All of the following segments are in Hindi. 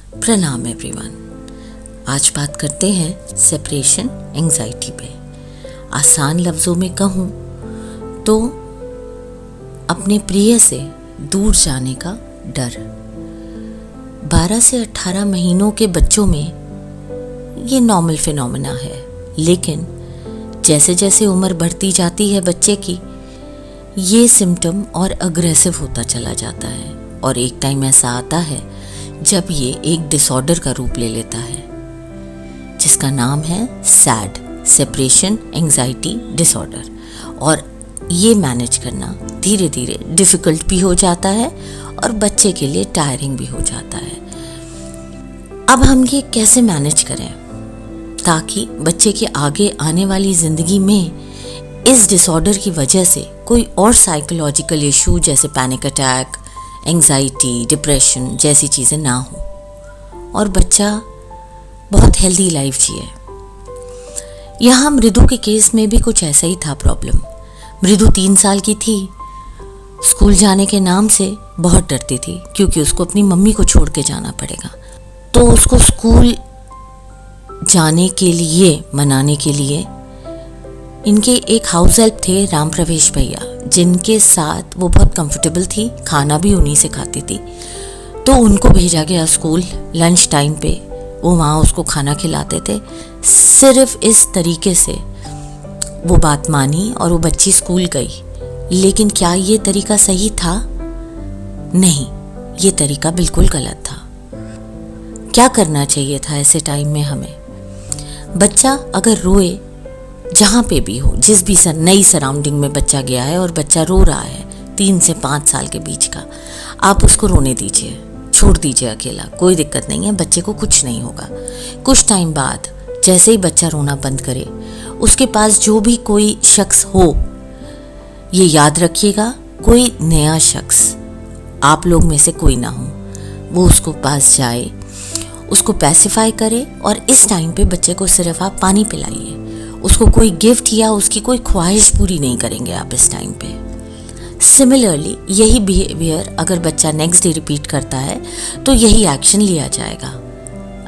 प्रणाम एवरीवन। आज बात करते हैं सेपरेशन एंजाइटी पे। आसान लफ्ज़ों में कहूँ तो अपने प्रिय से दूर जाने का डर। 12 से 18 महीनों के बच्चों में ये नॉर्मल फिनोमेना है, लेकिन जैसे जैसे उम्र बढ़ती जाती है बच्चे की, ये सिम्टम और अग्रेसिव होता चला जाता है और एक टाइम ऐसा आता है जब ये एक डिसऑर्डर का रूप ले लेता है जिसका नाम है सैड, सेपरेशन एंजाइटी डिसऑर्डर। और ये मैनेज करना धीरे धीरे डिफ़िकल्ट भी हो जाता है और बच्चे के लिए टायरिंग भी हो जाता है। अब हम ये कैसे मैनेज करें ताकि बच्चे के आगे आने वाली ज़िंदगी में इस डिसऑर्डर की वजह से कोई और साइकोलॉजिकल इशू जैसे पैनिक अटैक, एंजाइटी, डिप्रेशन जैसी चीज़ें ना हो और बच्चा बहुत हेल्दी लाइफ जिए। यहाँ मृदु के केस में भी कुछ ऐसा ही था प्रॉब्लम। मृदु 3 साल की थी। स्कूल जाने के नाम से बहुत डरती थी क्योंकि उसको अपनी मम्मी को छोड़ के जाना पड़ेगा। तो उसको स्कूल जाने के लिए मनाने के लिए इनके एक हाउस हेल्प थे राम प्रवेश भैया, जिनके साथ वो बहुत कंफर्टेबल थी, खाना भी उन्हीं से खाती थी। तो उनको भेजा गया स्कूल। लंच टाइम पे वो वहाँ उसको खाना खिलाते थे। सिर्फ इस तरीके से वो बात मानी और वो बच्ची स्कूल गई। लेकिन क्या ये तरीका सही था? नहीं, ये तरीका बिल्कुल गलत था। क्या करना चाहिए था ऐसे टाइम में हमें? बच्चा अगर रोए, जहाँ पे भी हो, जिस भी नई सराउंडिंग में बच्चा गया है और बच्चा रो रहा है 3 से 5 साल के बीच का, आप उसको रोने दीजिए, छोड़ दीजिए अकेला, कोई दिक्कत नहीं है, बच्चे को कुछ नहीं होगा। कुछ टाइम बाद जैसे ही बच्चा रोना बंद करे, उसके पास जो भी कोई शख्स हो, ये याद रखिएगा, कोई नया शख्स आप लोग में से कोई ना हो, वो उसको पास जाए, उसको पैसिफाई करे और इस टाइम पे बच्चे को सिर्फ आप पानी पिलाइए। उसको कोई गिफ्ट या उसकी कोई ख्वाहिश पूरी नहीं करेंगे आप इस टाइम पे। सिमिलरली यही बिहेवियर अगर बच्चा नेक्स्ट डे रिपीट करता है तो यही एक्शन लिया जाएगा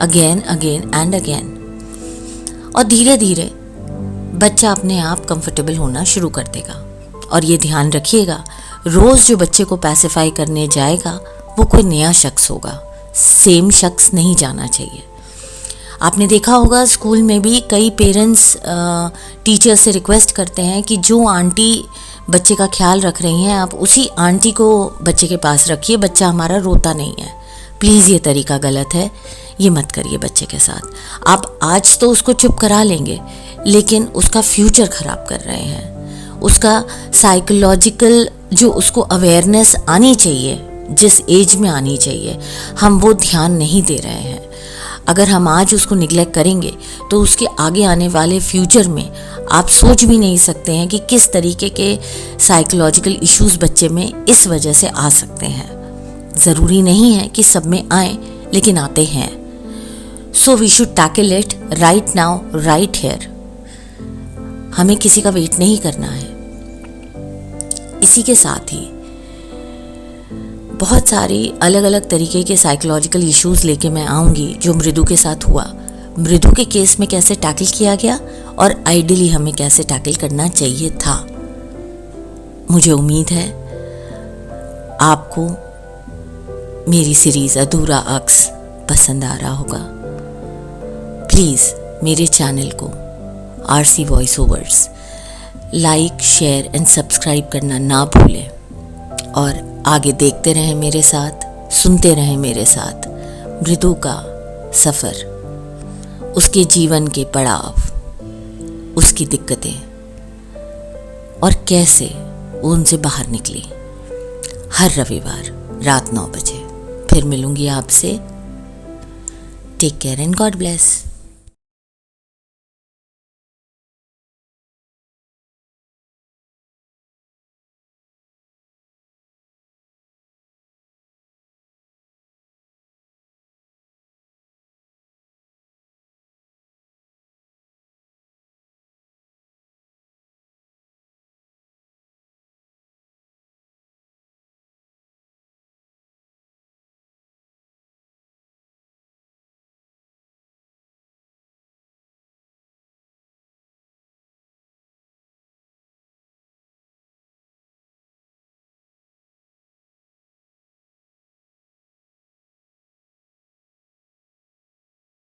अगेन अगेन एंड अगेन। और धीरे धीरे बच्चा अपने आप कंफर्टेबल होना शुरू कर देगा। और ये ध्यान रखिएगा, रोज़ जो बच्चे को पैसिफाई करने जाएगा वो कोई नया शख्स होगा, सेम शख्स नहीं जाना चाहिए। आपने देखा होगा स्कूल में भी कई पेरेंट्स टीचर से रिक्वेस्ट करते हैं कि जो आंटी बच्चे का ख्याल रख रही हैं, आप उसी आंटी को बच्चे के पास रखिए, बच्चा हमारा रोता नहीं है। प्लीज़, ये तरीका गलत है, ये मत करिए बच्चे के साथ। आप आज तो उसको चुप करा लेंगे, लेकिन उसका फ्यूचर ख़राब कर रहे हैं। उसका साइकोलॉजिकल जो उसको अवेयरनेस आनी चाहिए, जिस एज में आनी चाहिए, हम वो ध्यान नहीं दे रहे हैं। अगर हम आज उसको निगलेक्ट करेंगे तो उसके आगे आने वाले फ्यूचर में आप सोच भी नहीं सकते हैं कि किस तरीके के साइकोलॉजिकल इश्यूज बच्चे में इस वजह से आ सकते हैं। ज़रूरी नहीं है कि सब में आए, लेकिन आते हैं। So we should tackle it right now, right here. हमें किसी का वेट नहीं करना है। इसी के साथ ही बहुत सारी अलग अलग तरीके के साइकोलॉजिकल इश्यूज लेके मैं आऊँगी जो मृदु के साथ हुआ। मृदु के केस में कैसे टैकल किया गया और आइडियली हमें कैसे टैकल करना चाहिए था। मुझे उम्मीद है आपको मेरी सीरीज़ अधूरा अक्स पसंद आ रहा होगा। प्लीज़ मेरे चैनल को RC voice overs like, share and subscribe करना ना भूलें और आगे देखते रहें मेरे साथ, सुनते रहें मेरे साथ मृदु का सफ़र, उसके जीवन के पड़ाव, उसकी दिक्कतें और कैसे वो उनसे बाहर निकली। हर रविवार रात 9 बजे फिर मिलूंगी आपसे। Take care and God bless.